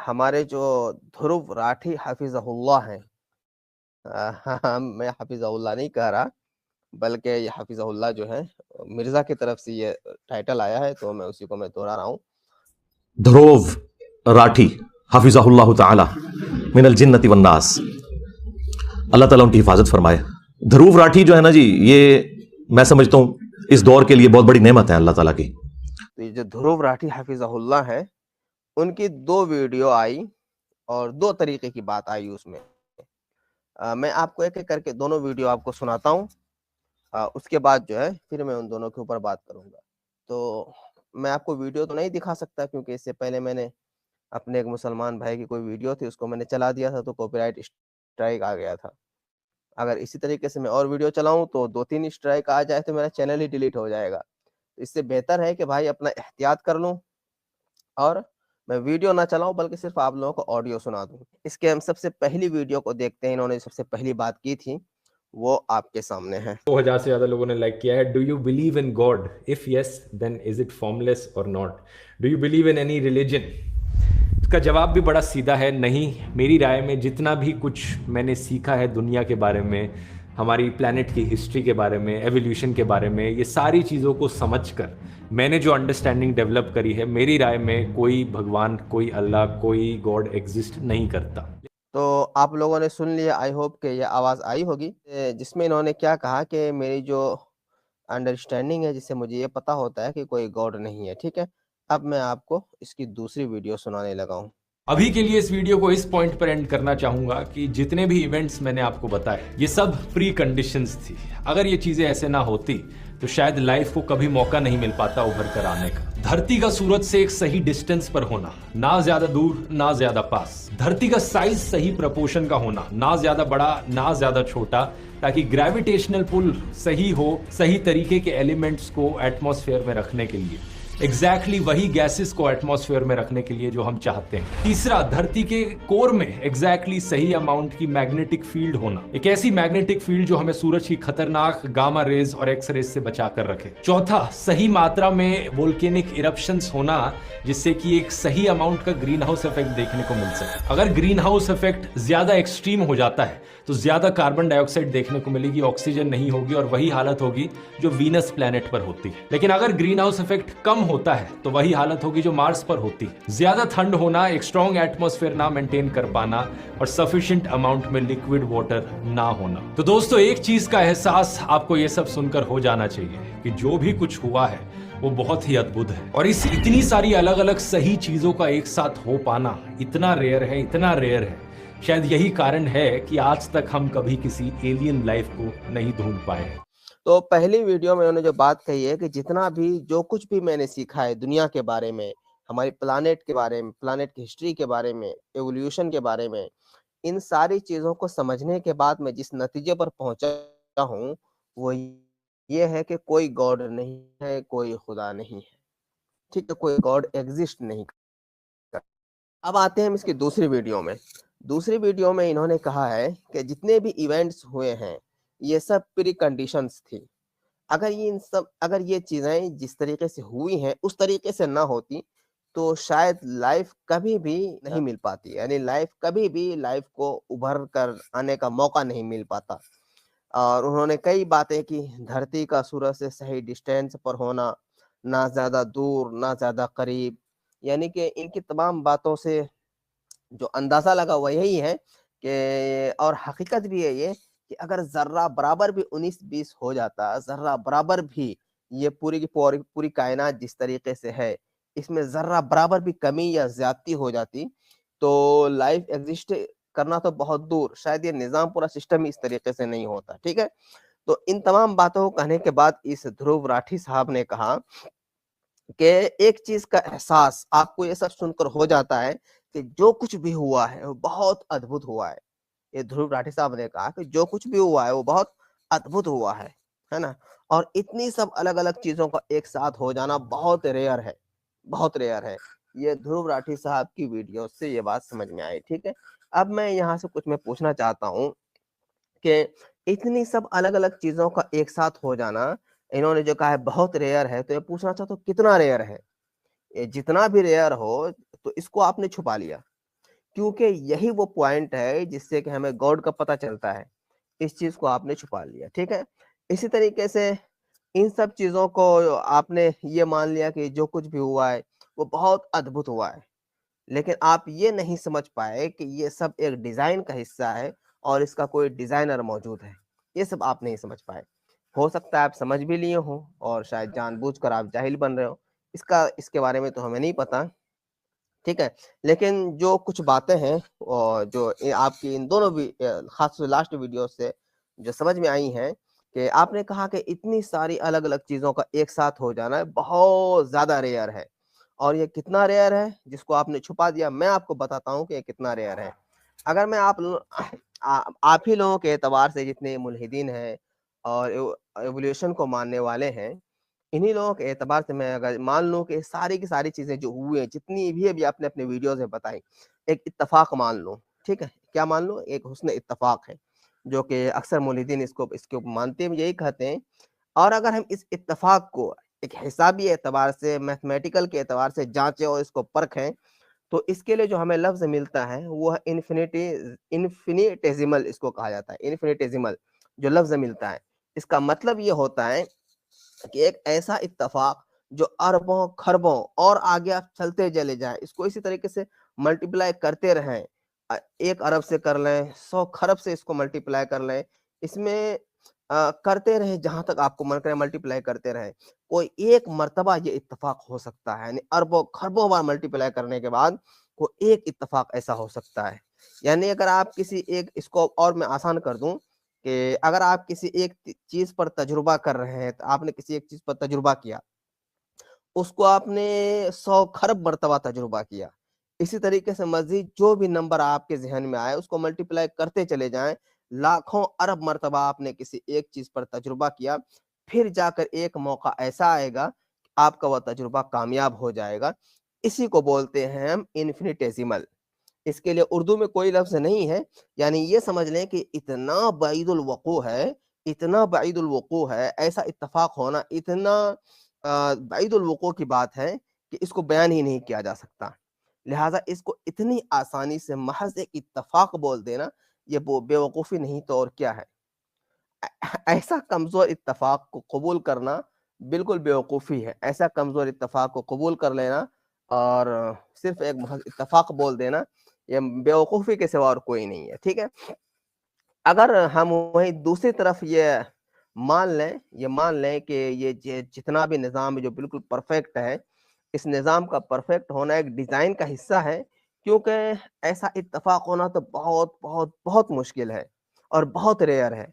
हमारे जो ध्रुव राठी हफिज़हुल्लाह हैं, हाँ, मैं हफिज़हुल्लाह नहीं कह रहा, बल्कि ये हफिज़हुल्लाह जो है मिर्ज़ा की तरफ से ये टाइटल आया है, तो मैं उसी को मैं दोहरा रहा हूँ। ध्रुव राठी हाफिज़हुल्लाह ताला मिनल जिन्नति वन्नास, अल्लाह ताला उनकी हिफाजत फरमाए। ध्रुव राठी जो है ना जी, ये मैं समझता हूं इस दौर के लिए बहुत बड़ी नेमत है अल्लाह ताला की। तो ये जो ध्रुव राठी हफिज़हुल्लाह है, उनकी 2 वीडियो आई और 2 तरीके की बात आई उसमें। मैं आपको एक-एक करके दोनों वीडियो आपको सुनाता हूँ। उसके बाद जो है फिर मैं उन दोनों के ऊपर बात करूँगा। तो मैं आपको वीडियो तो नहीं दिखा सकता, क्योंकि इससे पहले मैंने अपने एक मुसलमान भाई की कोई वीडियो थी, उसको मैंने चला दिया था, तो कॉपीराइट स्ट्राइक आ गया था। अगर इसी तरीके से मैं और वीडियो चलाऊँ तो 2-3 स्ट्राइक आ जाए तो मेरा चैनल ही डिलीट हो जाएगा। इससे बेहतर है कि भाई अपना एहतियात कर लूँ और मैं वीडियो ना चलाऊँ, बल्कि सिर्फ़ आप लोगों को ऑडियो सुना दूँ। इसके हम सबसे पहली वीडियो को देखते हैं, इन्होंने सबसे पहली बात की थी, वो आपके सामने है। 2000 से ज्यादा लोगों ने लाइक किया है। Do you believe in God? If yes, then is it formless or not? Do you believe in any religion? इसका जवाब भी बड़ा सीधा है, नहीं। मेरी राय में जितना भी कुछ मैंने सीखा है दुनिया के बारे में, हमारी प्लैनेट की हिस्ट्री के बारे में, एवोल्यूशन के बारे में, ये सारी चीज़ों को समझकर मैंने जो अंडरस्टैंडिंग डेवलप करी है, मेरी राय में कोई भगवान, कोई अल्लाह, कोई गॉड एग्जिस्ट नहीं करता। तो आप लोगों ने सुन लिया, आई होप कि ये आवाज़ आई होगी, जिसमें इन्होंने क्या कहा कि मेरी जो अंडरस्टैंडिंग है, जिससे मुझे ये पता होता है कि कोई गॉड नहीं है, ठीक है? अब मैं आपको इसकी दूसरी वीडियो सुनाने लगा हूँ। अभी के लिए इस वीडियो को इस पॉइंट पर एंड करना चाहूंगा कि जितने भी इवेंट्स मैंने आपको बताए, ये सब प्री कंडीशंस थी। अगर ये चीजें ऐसे ना होती तो शायद लाइफ को कभी मौका नहीं मिल पाता उभर कर आने का। धरती का सूरज से एक सही डिस्टेंस पर होना, ना ज्यादा दूर ना ज्यादा पास। धरती का साइज सही प्रपोर्शन का होना, ना ज्यादा बड़ा ना ज्यादा छोटा, ताकि ग्रेविटेशनल पुल सही हो, सही तरीके के एलिमेंट्स को एटमॉस्फेयर में रखने के लिए, एग्जैक्टली वही गैसेस को एटमॉस्फेयर में रखने के लिए जो हम चाहते हैं। तीसरा, धरती के कोर में एग्जैक्टली सही अमाउंट की मैग्नेटिक फील्ड होना, एक ऐसी मैग्नेटिक फील्ड जो हमें सूरज की खतरनाक गामा रेज और एक्स रेज से बचा कर रखे। चौथा, सही मात्रा में वोल्केनिक इरप्शंस होना, जिससे कि एक सही अमाउंट का ग्रीन हाउस इफेक्ट देखने को मिल सके। अगर ग्रीन हाउस इफेक्ट ज्यादा एक्सट्रीम हो जाता है तो ज्यादा कार्बन डाइऑक्साइड देखने को मिलेगी, ऑक्सीजन नहीं होगी, और वही हालत होगी जो वीनस प्लैनेट पर होती है। लेकिन अगर ग्रीन हाउस इफेक्ट कम होता है तो वही हालत होगी जो मार्स पर होती है। ज्यादा ठंड होना, एक स्ट्रॉन्ग एटमॉस्फेयर ना मेंटेन कर पाना, और सफिशिएंट अमाउंट में लिक्विड वाटर ना होना। तो दोस्तों, एक चीज का एहसास आपको ये सब सुनकर हो जाना चाहिए कि जो भी कुछ हुआ है वो बहुत ही अद्भुत है, और इस इतनी सारी अलग अलग सही चीजों का एक साथ हो पाना इतना रेयर है, इतना रेयर है। शायद यही कारण है कि आज तक हम कभी किसी एलियन लाइफ को नहीं ढूंढ पाए। तो पहली वीडियो में उन्होंने जो बात कही है कि जितना भी जो कुछ भी मैंने सीखा है दुनिया के बारे में, हमारी प्लानेट के बारे में, प्लानेट की हिस्ट्री के बारे में, एवोल्यूशन के बारे में, इन सारी चीज़ों को समझने के बाद मैं जिस नतीजे पर पहुंचा हूँ, वो ये है कि कोई गॉड नहीं है, कोई खुदा नहीं है, ठीक है? कोई गॉड एग्जिस्ट नहीं करता। अब आते हैं हम इसकी दूसरी वीडियो में। दूसरी वीडियो में इन्होंने कहा है कि जितने भी इवेंट्स हुए हैं, ये सब प्री कंडीशंस थी। अगर ये चीज़ें जिस तरीके से हुई हैं, उस तरीके से ना होती, तो शायद लाइफ कभी भी नहीं मिल पाती। यानी लाइफ को उभर कर आने का मौका नहीं मिल पाता। और उन्होंने कई बातें की, धरती का सूरज से सही डिस्टेंस पर होना, ना ज़्यादा दूर, ना ज़्यादा करीब। यानी कि इनकी तमाम बातों से जो अंदाज़ा लगा वो यही है कि, और हकीकत भी है ये, कि अगर ज़र्रा बराबर भी 19-20 हो जाता, ज़र्रा बराबर भी ये पूरी की पूरी कायनात जिस तरीके से है, इसमें ज़र्रा बराबर भी कमी या ज़्यादती हो जाती, तो लाइफ एग्ज़िस्ट करना तो बहुत दूर, शायद ये निज़ाम पूरा सिस्टम ही इस तरीके से नहीं होता, ठीक है? तो इन तमाम बातों को कहने के बाद इस ध्रुव राठी साहब ने कहा कि एक चीज़ का एहसास आपको ये सब सुनकर हो जाता है कि जो कुछ भी हुआ है वो बहुत अद्भुत हुआ है। ये ध्रुव राठी साहब ने कहा कि जो कुछ भी हुआ है वो बहुत अद्भुत हुआ है ना? और इतनी सब अलग-अलग चीज़ों का एक साथ हो जाना बहुत रेयर है, बहुत रेयर है। ये ध्रुव राठी साहब की वीडियो से ये बात समझ में आई, ठीक है? अब मैं यहाँ से कुछ मैं पूछना चाहता हूँ कि इतनी सब अलग-अलग चीज़ों का एक साथ हो जाना, इन्होंने जो कहा है बहुत रेयर है, तो ये पूछना चाहता हूँ कितना रेयर है? ये जितना भी रेयर हो, तो इसको आपने छुपा लिया। क्योंकि यही वो पॉइंट है जिससे कि हमें गॉड का पता चलता है। इस चीज़ को आपने छुपा लिया, ठीक है? इसी तरीके से इन सब चीज़ों को आपने ये मान लिया कि जो कुछ भी हुआ है, वो बहुत अद्भुत हुआ है। लेकिन आप ये नहीं समझ पाए कि ये सब एक डिज़ाइन का हिस्सा है और इसका कोई डिज़ाइनर मौजूद है। ये सब आप नहीं समझ पाए। हो सकता है आप समझ भी लिए हों और शायद जानबूझकर आप जाहिल बन रहे हो। इसके बारे में तो हमें नहीं पता, ठीक है? लेकिन जो कुछ बातें हैं जो आपकी इन दोनों ख़ास तौर से लास्ट वीडियो से जो समझ में आई हैं कि आपने कहा कि इतनी सारी अलग-अलग चीज़ों का एक साथ हो जाना बहुत ज़्यादा रेयर है। और ये कितना रेयर है जिसको आपने छुपा दिया, मैं आपको बताता हूँ कि ये कितना रेयर है। अगर मैं आप ही लोगों के एतबार से जितने मुल्हिदीन हैं और एवोल्यूशन को मानने वाले हैं, इन्हीं लोगों के एतबार से मैं अगर मान लूँ कि सारी की सारी चीज़ें जो हुई हैं, जितनी भी अभी आपने अपने वीडियोज़ में बताई, एक इत्तेफ़ाक मान लूँ, ठीक है? क्या मान लूँ? एक हुस्न इत्तेफ़ाक है, जो कि अक्सर मुल्हिदीन इसके ऊपर मानते हैं, यही कहते हैं। और अगर हम इस इत्तेफ़ाक को एक हिसाबी एतबार से, मैथमेटिकल के एतबार से जाँचें और इसको परखें, तो इसके लिए जो हमें लफ्ज़ मिलता है, वो है इन्फ़िनिटेसिमल इसको कहा जाता है, इन्फ़िनिटेसिमल जो लफ्ज़ मिलता है। इसका मतलब ये होता है कि एक ऐसा इत्तेफ़ाक जो अरबों, खरबों और आगे आप चलते चले जाएँ, इसको इसी तरीके से मल्टीप्लाई करते रहें। 1 अरब से कर लें, 100 खरब से इसको मल्टीप्लाई कर लें, इसमें करते रहें जहाँ तक आपको मन करे मल्टीप्लाई करते रहें। कोई एक मर्तबा ये इत्तेफ़ाक हो सकता है, यानी अरबों, खरबों बार मल्टीप्लाई करने के बाद कोई एक इत्तेफ़ाक ऐसा हो सकता है। यानी अगर आप किसी एक इसको और मैं आसान कर दूँ कि अगर आप किसी एक चीज़ पर तजुर्बा कर रहे हैं, तो आपने किसी एक चीज़ पर तजुर्बा किया, उसको आपने 100 खरब मर्तबा तजुर्बा किया। इसी तरीके से मज़ीद जो भी नंबर आपके ज़हन में आए, उसको मल्टीप्लाई करते चले जाएँ। लाखों अरब मर्तबा आपने किसी एक चीज़ पर तजुर्बा किया, फिर जाकर एक मौका ऐसा आएगा, आपका वह तजुर्बा कामयाब हो जाएगा। इसी को बोलते हैं हम इन्फ़िनिटेसिमल। इसके लिए उर्दू में कोई लफ्ज़ नहीं है, यानी ये समझ लें कि इतना बईदुल वक़ू है, इतना बईदुल वक़ू है, ऐसा इत्तेफ़ाक होना इतना बईदुल वक़ू की बात है कि इसको बयान ही नहीं किया जा सकता। लिहाज़ा इसको इतनी आसानी से महज़ एक इत्तेफ़ाक बोल देना, ये बेवकूफ़ी नहीं तो और क्या है। ऐसा कमज़ोर इत्तेफ़ाक को कबूल करना बिल्कुल बेवकूफ़ी है। ऐसा कमज़ोर इत्तेफ़ाक को कबूल कर लेना और सिर्फ़ एक महज़ इत्तेफ़ाक बोल देना, ये बेवकूफ़ी के सिवा और कोई नहीं है, ठीक है? अगर हम वहीं दूसरी तरफ ये मान लें कि ये जितना भी निज़ाम है जो बिल्कुल परफ़ेक्ट है, इस निज़ाम का परफ़ेक्ट होना एक डिज़ाइन का हिस्सा है, क्योंकि ऐसा इत्तेफ़ाक होना तो बहुत, बहुत, बहुत मुश्किल है और बहुत रेयर है।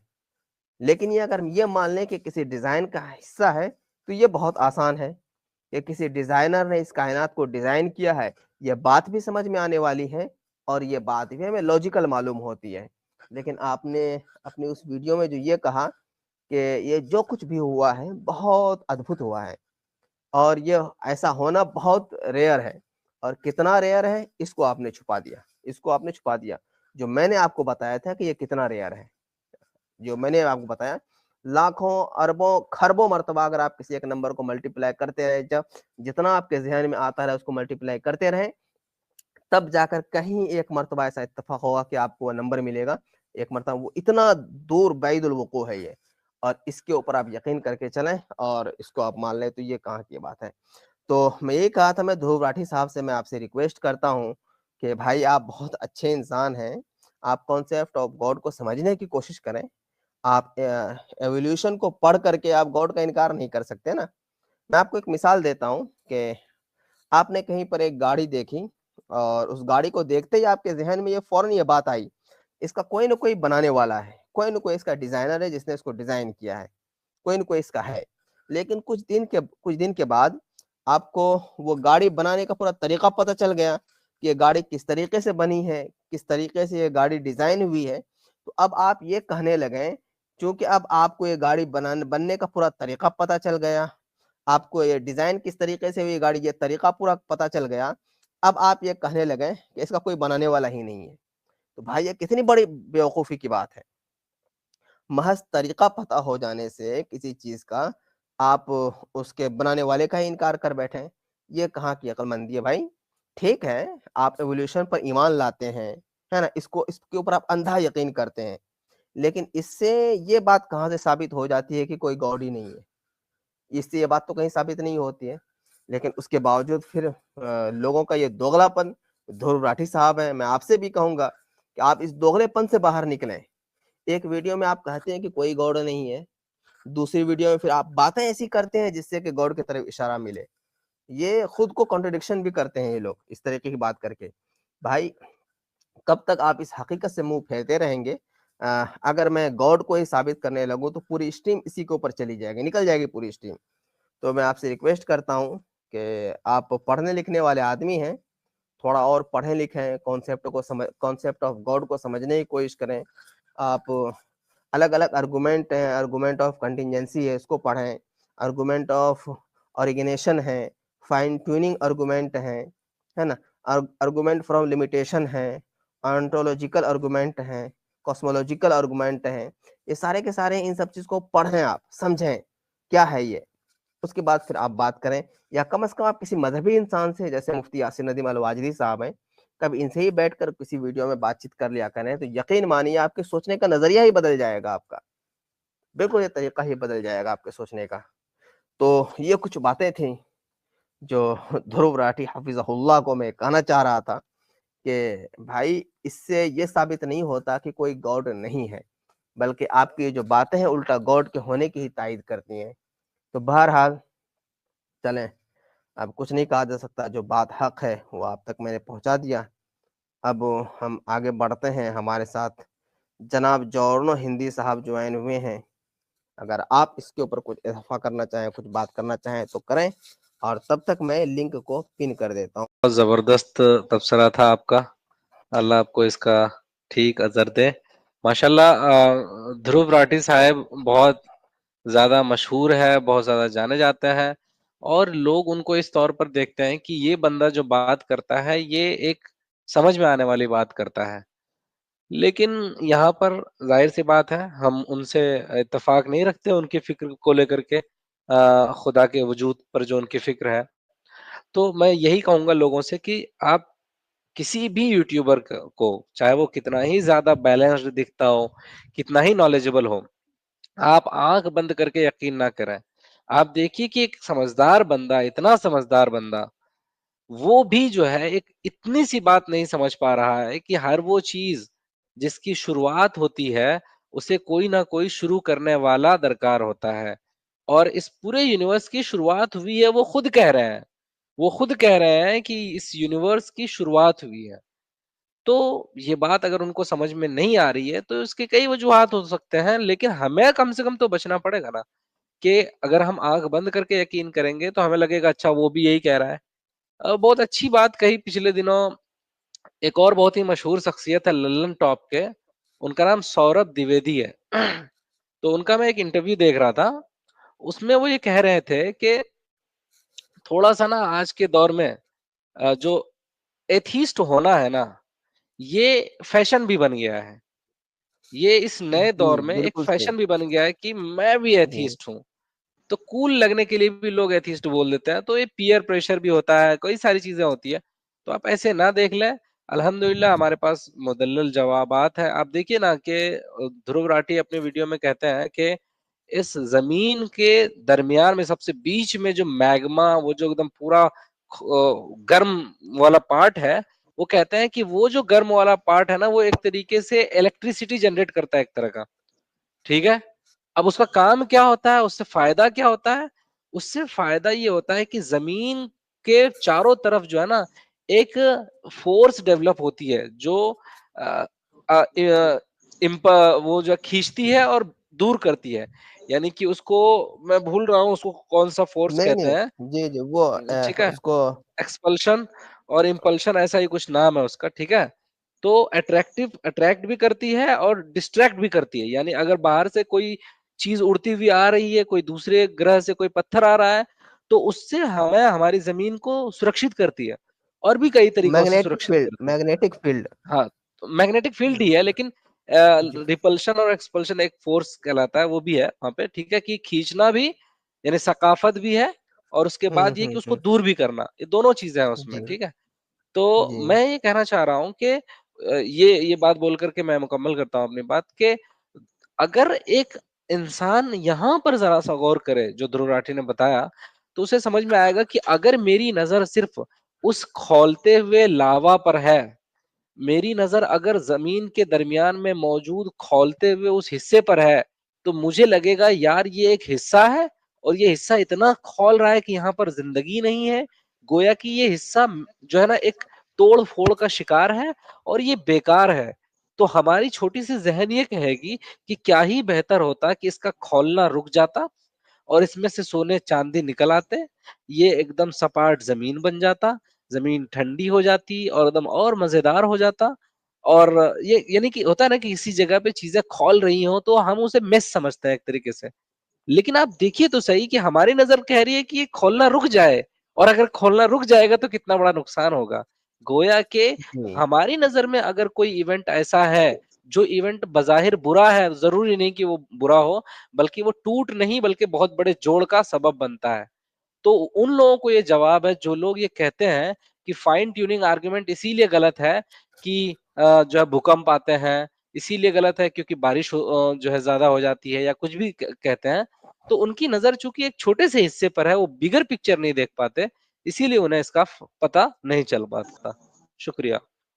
लेकिन ये अगर हम ये मान लें कि किसी डिज़ाइन का हिस्सा है, तो ये बहुत आसान है कि किसी डिज़ाइनर ने इस कायनात को डिज़ाइन किया है, ये बात भी समझ में आने वाली है और ये बात भी हमें लॉजिकल मालूम होती है। लेकिन आपने अपनी उस वीडियो में जो ये कहा कि ये जो कुछ भी हुआ है, बहुत अद्भुत हुआ है और ये ऐसा होना बहुत रेयर है और कितना रेयर है, इसको आपने छुपा दिया। इसको आपने छुपा दिया। जो मैंने आपको बताया था कि ये कितना रेयर है। जो मैंने आपको बताया, लाखों, अरबों, खरबों मर्तबा अगर आप किसी एक नंबर को मल्टीप्लाई करते रहे, जब जितना आपके ज़हन में आता रहे उसको मल्टीप्लाई करते रहें, तब जाकर कहीं एक मर्तबा ऐसा इत्तेफ़ाक होगा कि आपको वो नंबर मिलेगा। एक मर्तबा वो इतना दूर बैदुल वुक़ू है ये और इसके ऊपर आप यकीन करके चलें और इसको आप मान लें तो ये कहाँ की बात है। तो मैं यही कहा था, मैं ध्रुव राठी साहब से मैं आपसे रिक्वेस्ट करता हूँ कि भाई आप बहुत अच्छे इंसान हैं। आप कॉन्सेप्ट ऑफ गॉड को समझने की कोशिश करें। आप एवोल्यूशन को पढ़ करके आप गॉड का इनकार नहीं कर सकते ना। मैं आपको एक मिसाल देता हूँ कि आपने कहीं पर एक गाड़ी देखी और उस गाड़ी को देखते ही आपके ज़हन में ये फ़ौरन ये बात आई, इसका कोई न कोई बनाने वाला है, कोई न कोई इसका डिज़ाइनर है जिसने इसको डिज़ाइन किया है, कोई न कोई इसका है। लेकिन कुछ दिन के बाद आपको वो गाड़ी बनाने का पूरा तरीक़ा पता चल गया कि ये गाड़ी किस तरीके से बनी है, किस तरीके से ये गाड़ी डिज़ाइन हुई है। तो अब आप ये कहने लगे, चूँकि अब आपको ये गाड़ी बनने का पूरा तरीक़ा पता चल गया, आपको ये डिज़ाइन किस तरीके से हुई गाड़ी, ये तरीक़ा पूरा पता चल गया। अब आप ये कहने लगे कि इसका कोई बनाने वाला ही नहीं है। तो भाई ये कितनी बड़ी बेवकूफ़ी की बात है। महज़ तरीक़ा पता हो जाने से किसी चीज़ का आप उसके बनाने वाले का ही इनकार कर बैठे हैं। ये कहाँ की अक्लमंदी है भाई? ठीक है, आप एवोल्यूशन पर ईमान लाते हैं, है ना? इसके ऊपर आप अंधा यकीन करते हैं, लेकिन इससे ये बात कहाँ से साबित हो जाती है कि कोई गॉड ही नहीं है? इससे ये बात तो कहीं साबित नहीं होती है। लेकिन उसके बावजूद फिर लोगों का ये दोगलापन, ध्रुव राठी साहब हैं, मैं आपसे भी कहूँगा कि आप इस दोगलेपन से बाहर निकलें। एक वीडियो में आप कहते हैं कि कोई गॉड नहीं है, दूसरी वीडियो में फिर आप बातें ऐसी करते हैं जिससे कि गॉड की तरफ इशारा मिले। ये खुद को कॉन्ट्रडिक्शन भी करते हैं ये लोग, इस तरीके की बात करके। भाई, कब तक आप इस हकीकत से मुँह फेरते रहेंगे? अगर मैं गॉड को ही साबित करने लगूँ तो पूरी स्ट्रीम इसी के ऊपर चली जाएगी, निकल जाएगी पूरी स्ट्रीम। तो मैं आपसे रिक्वेस्ट करता हूँ कि आप पढ़ने लिखने वाले आदमी हैं, थोड़ा और पढ़ें लिखें, कॉन्सेप्ट ऑफ गॉड को समझने की कोशिश करें। आप अलग-अलग आर्गुमेंट हैं, आर्गुमेंट ऑफ कंटिजेंसी है, इसको पढ़ें, आर्गुमेंट ऑफ ओरिजिनेशन है, फाइन ट्यूनिंग आर्गुमेंट है ना? आर्गुमेंट फ्रॉम लिमिटेशन है, ऑन्टोलॉजिकल आर्गुमेंट हैं, कॉस्मोलॉजिकल आर्गुमेंट हैं। ये सारे के सारे इन सब चीज़ को पढ़ें आप, समझें, क्या है ये? उसके बाद फिर आप बात करें, या कम से कम आप किसी मजहबी इंसान से, जैसे मुफ्ती यासिर नदीम अल-वाजदी साहब हैं, कभी इनसे ही बैठकर किसी वीडियो में बातचीत कर लिया करें, तो यकीन मानिए आपके सोचने का नज़रिया ही बदल जाएगा आपका। बिल्कुल ये तरीका ही बदल जाएगा आपके सोचने का। तो ये कुछ बातें थी जो ध्रुव राठी हफ़िज़हुल्लाह को मैं कहना चाह रहा था कि भाई, इससे ये साबित नहीं होता कि कोई गॉड नहीं है, बल्कि आपकी ये जो बातें हैं उल्टा गॉड के होने की ही तायद करती हैं। तो बहरहाल चलें, अब कुछ नहीं कहा जा सकता, जो बात हक है वो आप तक मैंने पहुँचा दिया। अब हम आगे बढ़ते हैं, हमारे साथ जनाब जॉर्नो हिंदी साहब ज्वाइन हुए हैं। अगर आप इसके ऊपर कुछ इज़ाफ़ा करना चाहें, कुछ बात करना चाहें तो करें, और तब तक मैं लिंक को पिन कर देता हूँ। बहुत ज़बरदस्त तबसरा था आपका, अल्लाह आपको इसका ठीक अज़र दे। माशाल्लाह ध्रुव राठी साहब बहुत ज़्यादा मशहूर है, बहुत ज़्यादा जाने जाते हैं और लोग उनको इस तौर पर देखते हैं कि ये बंदा जो बात करता है, ये एक समझ में आने वाली बात करता है। लेकिन यहाँ पर ज़ाहिर-सी बात है, हम उनसे इत्तेफ़ाक नहीं रखते उनकी फ़िक्र को लेकर के खुदा के वजूद पर जो उनकी फ़िक्र है। तो मैं यही कहूँगा लोगों से कि आप किसी भी यूट्यूबर को, चाहे वो कितना ही ज़्यादा बैलेंस्ड दिखता हो, कितना ही नॉलेजेबल हो, आप आँख बंद करके यकीन ना करें। आप देखिए कि एक समझदार बंदा, इतना समझदार बंदा, वो भी जो है एक इतनी सी बात नहीं समझ पा रहा है कि हर वो चीज़ जिसकी शुरुआत होती है, उसे कोई ना कोई शुरू करने वाला दरकार होता है। और इस पूरे यूनिवर्स की शुरुआत हुई है, वो खुद कह रहे हैं। वो खुद कह रहे हैं कि इस यूनिवर्स की शुरुआत हुई है। तो ये बात अगर उनको समझ में नहीं आ रही है, तो इसके कई वजूहात हो सकते हैं, लेकिन हमें कम से कम तो बचना पड़ेगा ना, कि अगर हम आँख बंद करके यकीन करेंगे, तो हमें लगेगा अच्छा वो भी यही कह रहा है। बहुत अच्छी बात कही पिछले दिनों एक और बहुत ही मशहूर शख्सियत है लल्लन टॉप के, उनका नाम सौरभ द्विवेदी है। तो उनका मैं एक इंटरव्यू देख रहा था, उसमें वो ये कह रहे थे कि थोड़ा-सा ना आज के दौर में जो एथिस्ट होना है ना, ये फैशन भी बन गया है। ये इस नए जी, दौर में एक बिल्कुल सही। फैशन भी बन गया है कि मैं भी हुँ। एथिस्ट हूँ। तो कूल लगने के लिए भी लोग एथिस्ट बोल देते हैं, तो ये पीयर प्रेशर भी होता है, कई सारी चीज़ें होती है। तो आप ऐसे ना देख लें, अल्हम्दुलिल्लाह हमारे पास मुदल्लल जवाबात हैं। आप देखिए ना कि ध्रुव राठी अपनी वीडियो में कहते हैं कि इस ज़मीन के दरमियान में सबसे बीच में जो मैग्मा वो जो एकदम पूरा गर्म वाला पार्ट है, वो कहते हैं कि वो जो गर्म वाला पार्ट है ना, वो एक तरीके से इलेक्ट्रिसिटी जनरेट करता है एक तरह का, ठीक है? अब उसका काम क्या होता है, उससे फ़ायदा क्या होता है? उससे फ़ायदा ये होता है कि ज़मीन के चारों तरफ जो है ना, एक फ़ोर्स डेवलप होती है जो अ अ, इ इम्प वो जो खींचती है और दूर करती है। यानी कि उसको मैं भूल रहा हूँ उसको कौन-सा फ़ोर्स नहीं, कहते नहीं। हैं। जी, जी, वो ठीक है? उसको एक्सपल्शन और इम्पल्शन ऐसा ही कुछ नाम है उसका, ठीक है? तो अट्रैक्ट भी करती है और डिस्ट्रैक्ट भी करती है। यानी अगर बाहर से कोई चीज़ उड़ती हुई आ रही है, कोई दूसरे ग्रह से कोई पत्थर आ रहा है, तो उससे हमें हमारी ज़मीन को सुरक्षित करती है और भी कई तरीकों से सुरक्षित करती है। Magnetic field. हाँ, तो मैग्नेटिक फील्ड ही है लेकिन जी। रिपल्शन और एक्सपल्शन एक फ़ोर्स कहलाता है, वो भी है वहाँ पे, ठीक है? कि खींचना भी यानी सकाफ़त भी है और उसके हुँ, बाद ये कि हुँ, उसको हुँ। दूर भी करना, ये दोनों चीज़ें हैं उसमें, जी। ठीक है? तो जी, मैं ये कहना चाह रहा हूँ कि ये बात बोल कर के मैं मुकम्मल करता हूँ अपनी बात कि अगर एक इंसान यहाँ पर ज़रा-सा गौर करे, जो ध्रुव राठी ने बताया, तो उसे समझ में आएगा कि अगर मेरी नज़र सिर्फ़ उस खौलते हुए लावा पर है, मेरी नज़र अगर ज़मीन के दरमियान में मौजूद खौलते हुए उस हिस्से पर है, तो मुझे लगेगा यार ये एक हिस्सा है और ये हिस्सा इतना खौल रहा है कि यहाँ पर ज़िंदगी नहीं है। गोया कि ये हिस्सा जो है ना एक तोड़-फोड़ का शिकार है और ये बेकार है। तो हमारी छोटी-सी ज़हन ये कहेगी कि क्या ही बेहतर होता कि इसका खौलना रुक जाता और इसमें से सोने-चांदी निकल आते, ये एकदम सपाट ज़मीन बन जाता, ज़मीन ठंडी हो जाती और एकदम और मज़ेदार हो जाता। और ये यानी कि होता है ना कि किसी जगह पे चीज़ें खौल रही हों, तो हम उसे मेस समझते हैं एक तरीके से। लेकिन आप देखिए तो सही कि हमारी नज़र कह रही है कि ये खौलना रुक जाए और अगर खौलना रुक जाएगा तो कितना बड़ा नुकसान होगा। गोया के जी, हमारी नज़र में अगर कोई इवेंट ऐसा है, जो इवेंट बज़ाहिर बुरा है, ज़रूरी नहीं कि वो बुरा हो, बल्कि वो टूट नहीं बल्कि बहुत बड़े जोड़ का सबब बनता है। तो उन लोगों को ये जवाब है जो लोग ये कहते हैं कि फाइन ट्यूनिंग आर्गुमेंट इसीलिए गलत है कि जो है भूकंप आते हैं, इसीलिए गलत है क्योंकि बारिश जो है ज़्यादा हो जाती है या कुछ भी कहते हैं, तो उनकी नज़र चूँकि एक छोटे से हिस्से पर है, वो बिगर पिक्चर नहीं देख पाते, इसीलिए उन्हें इसका पता नहीं चल पाता। शुक्रिया।